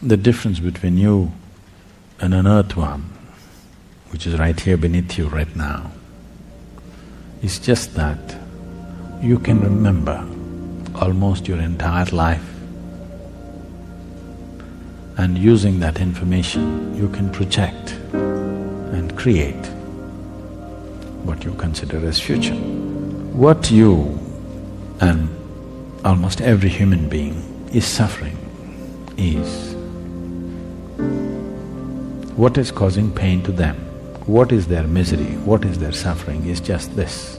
The difference between you and an earthworm, which is right here beneath you right now, is just that you can remember almost your entire life, and using that information, you can project and create what you consider as future. What you and almost every human being is suffering is what is causing pain to them, what is their misery, what is their suffering is just this.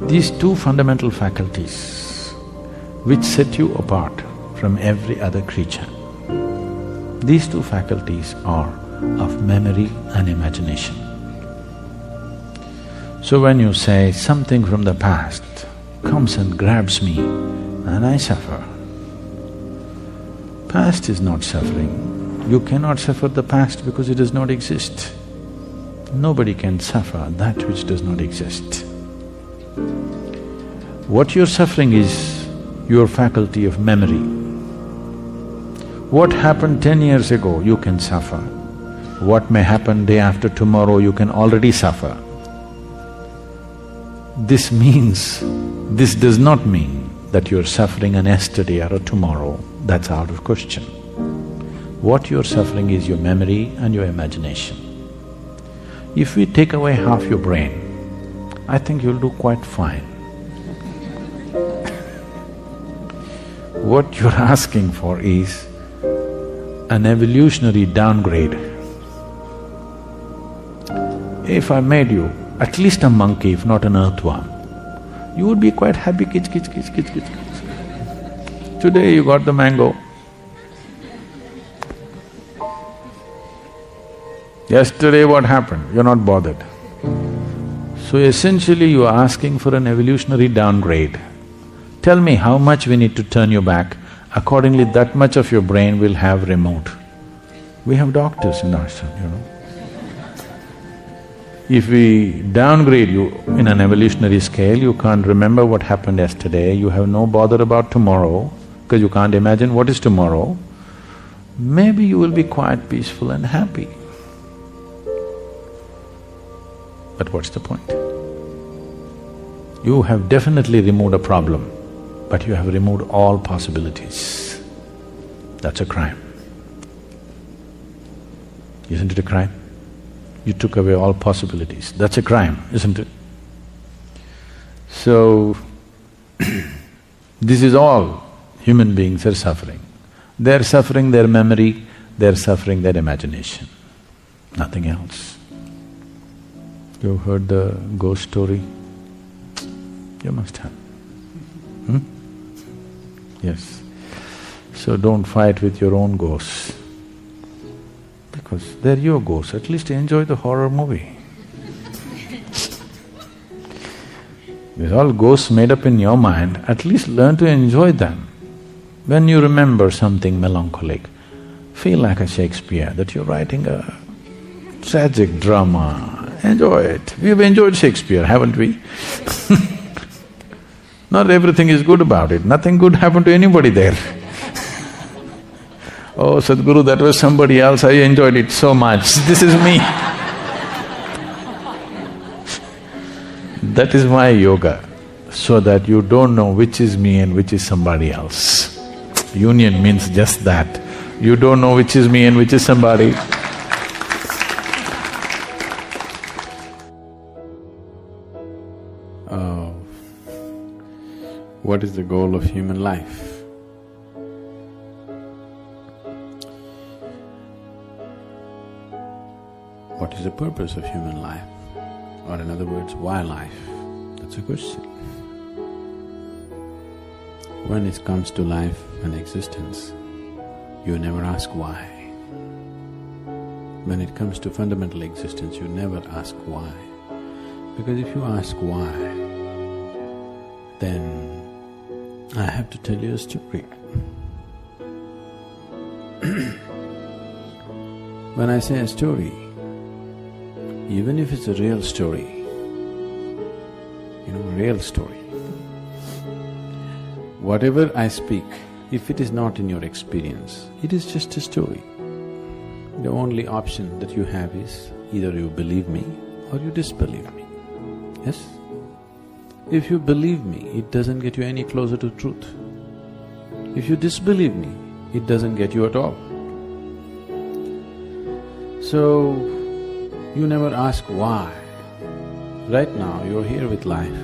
These two fundamental faculties which set you apart from every other creature, these two faculties are of memory and imagination. So when you say something from the past comes and grabs me and I suffer, past is not suffering. You cannot suffer the past because it does not exist. Nobody can suffer that which does not exist. What you're suffering is your faculty of memory. What happened 10 years ago, you can suffer. What may happen day after tomorrow, you can already suffer. This does not mean that you're suffering an yesterday or a tomorrow, that's out of question. What you're suffering is your memory and your imagination. If we take away half your brain, I think you'll do quite fine. What you're asking for is an evolutionary downgrade. If I made you at least a monkey, if not an earthworm, you would be quite happy, kitch, kitch, kitch, kitch, kitch, kitch. Today you got the mango. Yesterday what happened? You're not bothered. So essentially you are asking for an evolutionary downgrade. Tell me how much we need to turn you back, accordingly that much of your brain will have removed. We have doctors in ashram, you know. If we downgrade you in an evolutionary scale, you can't remember what happened yesterday, you have no bother about tomorrow, because you can't imagine what is tomorrow, maybe you will be quite peaceful and happy. But what's the point? You have definitely removed a problem, but you have removed all possibilities. That's a crime. Isn't it a crime? You took away all possibilities. That's a crime, isn't it? So, this is all human beings are suffering. They're suffering their memory, they're suffering their imagination, nothing else. You heard the ghost story? You must have. Yes. So don't fight with your own ghosts, because they're your ghosts, at least enjoy the horror movie. These all ghosts made up in your mind, at least learn to enjoy them. When you remember something melancholic, feel like a Shakespeare, that you're writing a tragic drama, enjoy it. We've enjoyed Shakespeare, haven't we? Not everything is good about it, nothing good happened to anybody there. Oh, Sadhguru, that was somebody else, I enjoyed it so much, this is me. That is my yoga, so that you don't know which is me and which is somebody else. Union means just that. You don't know which is me and which is somebody. What is the goal of human life? What is the purpose of human life? Or in other words, why life? That's a question. When it comes to life and existence, you never ask why. When it comes to fundamental existence, you never ask why. Because if you ask why, then I have to tell you a story. When I say a story, even if it's a real story, real story, whatever I speak If it is not in your experience, it is just a story. The only option that you have is either you believe me or you disbelieve me. Yes? If you believe me, it doesn't get you any closer to truth. If you disbelieve me, it doesn't get you at all. So, you never ask why. Right now, you're here with life.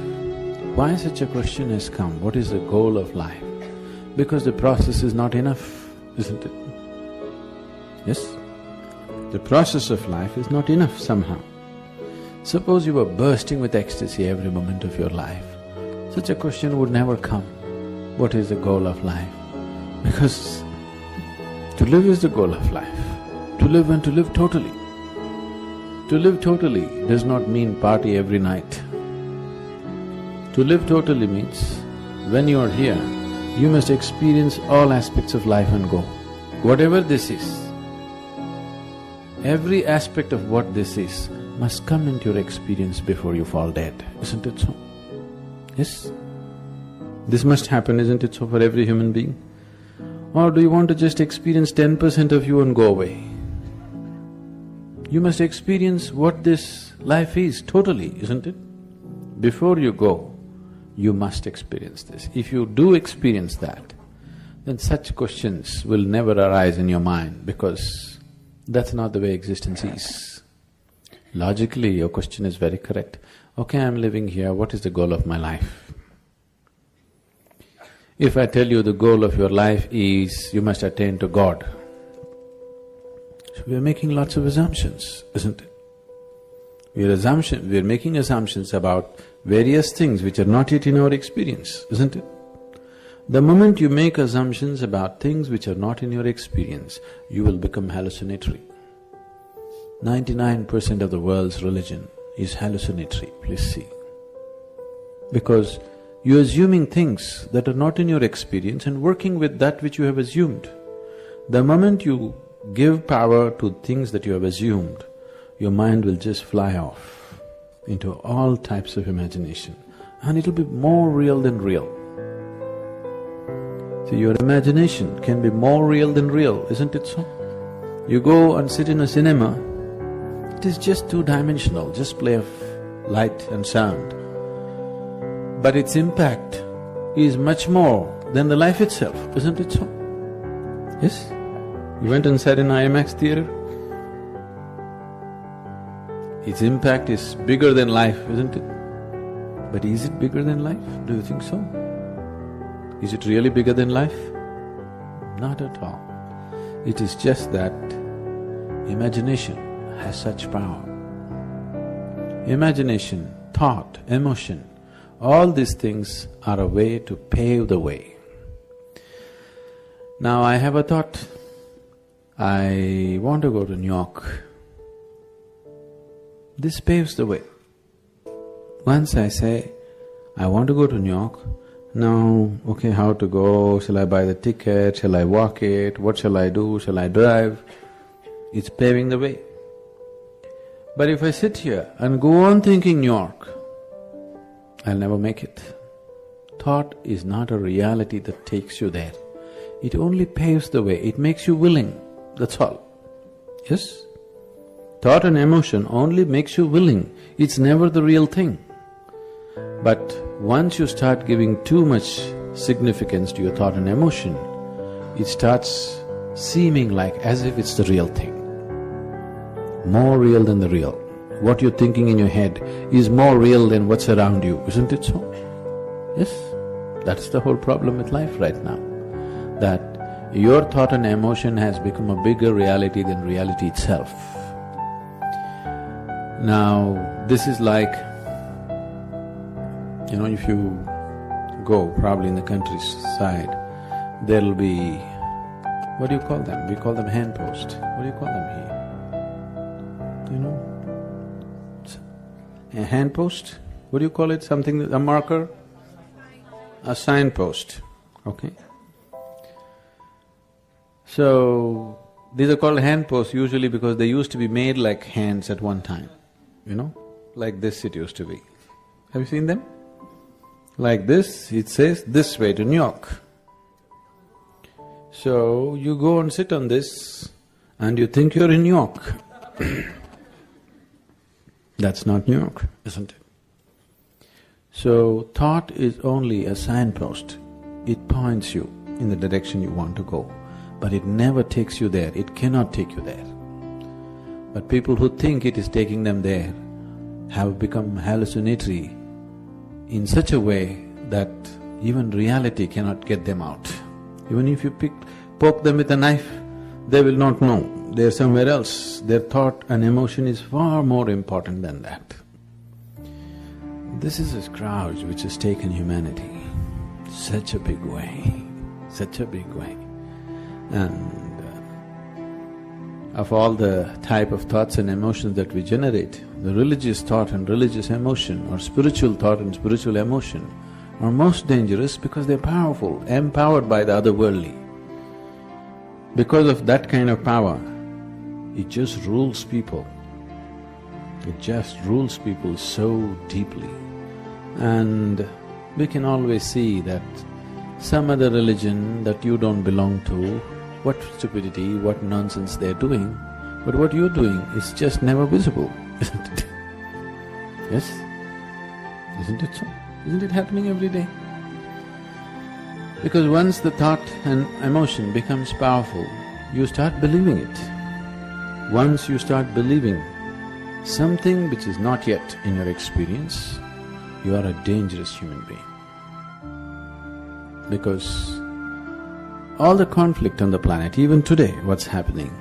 Why such a question has come? What is the goal of life? Because the process is not enough, isn't it? Yes? The process of life is not enough somehow. Suppose you were bursting with ecstasy every moment of your life, such a question would never come. What is the goal of life? Because to live is the goal of life. To live and to live totally. To live totally does not mean party every night. To live totally means when you are here, you must experience all aspects of life and go. Whatever this is, every aspect of what this is must come into your experience before you fall dead, isn't it so? Yes? This must happen, isn't it so, for every human being? Or do you want to just experience 10% of you and go away? You must experience what this life is totally, isn't it? Before you go, you must experience this. If you do experience that, then such questions will never arise in your mind because that's not the way existence is. Logically, your question is very correct. Okay, I'm living here, what is the goal of my life? If I tell you the goal of your life is you must attain to God, so we are making lots of assumptions, isn't it? We are making assumptions about various things which are not yet in our experience, isn't it? The moment you make assumptions about things which are not in your experience, you will become hallucinatory. 99% of the world's religion is hallucinatory, please see. Because you're assuming things that are not in your experience and working with that which you have assumed. The moment you give power to things that you have assumed, your mind will just fly off into all types of imagination and it'll be more real than real. So your imagination can be more real than real, isn't it so? You go and sit in a cinema, it is just two-dimensional, just play of light and sound. But its impact is much more than the life itself, isn't it so? Yes? You went and sat in IMAX theater? Its impact is bigger than life, isn't it? But is it bigger than life? Do you think so? Is it really bigger than life? Not at all. It is just that imagination has such power. Imagination, thought, emotion, all these things are a way to pave the way. Now I have a thought, I want to go to New York. This paves the way. Once I say, I want to go to New York, now, okay, how to go, shall I buy the ticket, shall I walk it, what shall I do, shall I drive? It's paving the way. But if I sit here and go on thinking New York, I'll never make it. Thought is not a reality that takes you there. It only paves the way, it makes you willing, that's all. Yes? Thought and emotion only makes you willing, it's never the real thing. But once you start giving too much significance to your thought and emotion, it starts seeming like as if it's the real thing. More real than the real. What you're thinking in your head is more real than what's around you, isn't it so? Yes, that's the whole problem with life right now, that your thought and emotion has become a bigger reality than reality itself. Now, this is like, if you go probably in the countryside, there'll be… what do you call them? We call them handpost. What do you call them here? A handpost? What do you call it? Something… a marker? A signpost, okay. So, these are called handposts usually because they used to be made like hands at one time, like this it used to be. Have you seen them? Like this, it says this way to New York. So, you go and sit on this and you think you're in New York. That's not New York, isn't it? So, thought is only a signpost. It points you in the direction you want to go, but it never takes you there, it cannot take you there. But people who think it is taking them there have become hallucinatory in such a way that even reality cannot get them out. Even if you poke them with a knife, they will not know, they're somewhere else. Their thought and emotion is far more important than that. This is a scourge which has taken humanity such a big way, such a big way. And of all the type of thoughts and emotions that we generate, the religious thought and religious emotion or spiritual thought and spiritual emotion are most dangerous because they're powerful, empowered by the otherworldly. Because of that kind of power, it just rules people. It just rules people so deeply. And we can always see that some other religion that you don't belong to, what stupidity, what nonsense they're doing, but what you're doing is just never visible, isn't it? Yes? Isn't it so? Isn't it happening every day? Because once the thought and emotion becomes powerful, you start believing it. Once you start believing something which is not yet in your experience, you are a dangerous human being. Because all the conflict on the planet, even today, what's happening,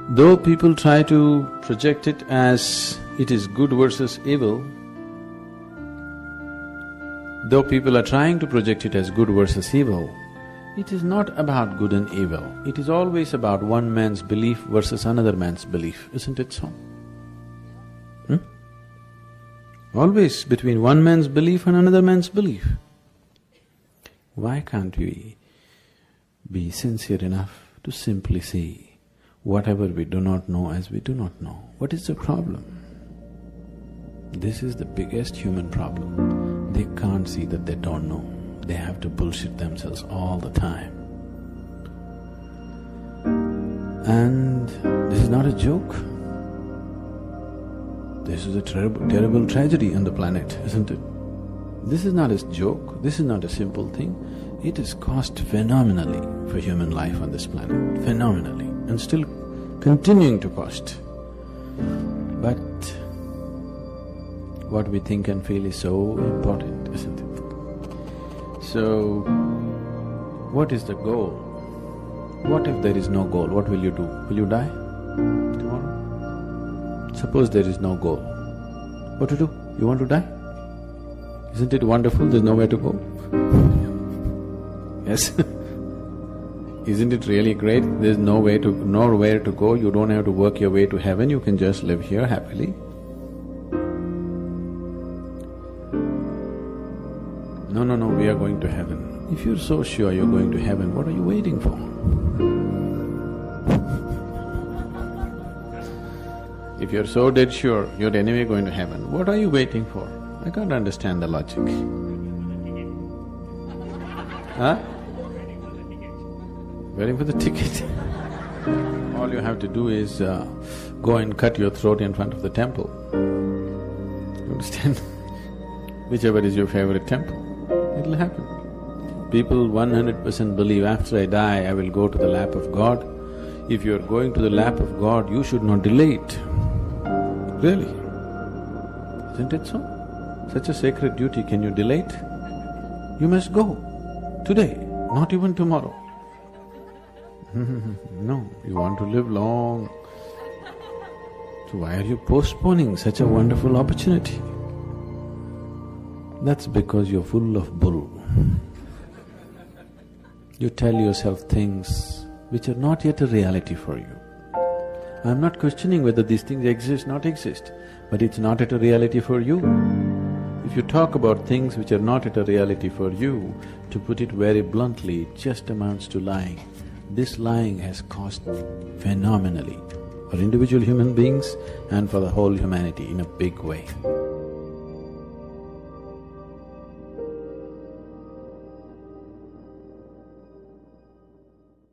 though people try to project it as it is good versus evil, though people are trying to project it as good versus evil, it is not about good and evil. It is always about one man's belief versus another man's belief, isn't it so? Always between one man's belief and another man's belief. Why can't we be sincere enough to simply see whatever we do not know as we do not know? What is the problem? This is the biggest human problem. They can't see that they don't know. They have to bullshit themselves all the time. And this is not a joke. This is a terrible tragedy on the planet, isn't it? This is not a joke, this is not a simple thing. It has cost phenomenally for human life on this planet, phenomenally, and still continuing to cost. But what we think and feel is so important, isn't it? So, what is the goal? What if there is no goal? What will you do? Will you die tomorrow? Suppose there is no goal. What to do? You want to die? Isn't it wonderful? There's nowhere to go. Yes? Isn't it really great? There's nowhere to go, you don't have to work your way to heaven, you can just live here happily. No, we are going to heaven. If you're so sure you're going to heaven, what are you waiting for? If you're so dead sure you're anyway going to heaven, what are you waiting for? I can't understand the logic. Huh? Waiting for the ticket. All you have to do is go and cut your throat in front of the temple. You understand? Whichever is your favorite temple, it'll happen. People 100% believe after I die, I will go to the lap of God. If you're going to the lap of God, you should not delay it. Really? Isn't it so? Such a sacred duty, can you delay it? You must go today, not even tomorrow. No, you want to live long. So why are you postponing such a wonderful opportunity? That's because you're full of bull. You tell yourself things which are not yet a reality for you. I'm not questioning whether these things exist, not exist, but it's not yet a reality for you. If you talk about things which are not yet a reality for you, to put it very bluntly, it just amounts to lying. This lying has cost phenomenally for individual human beings and for the whole humanity in a big way.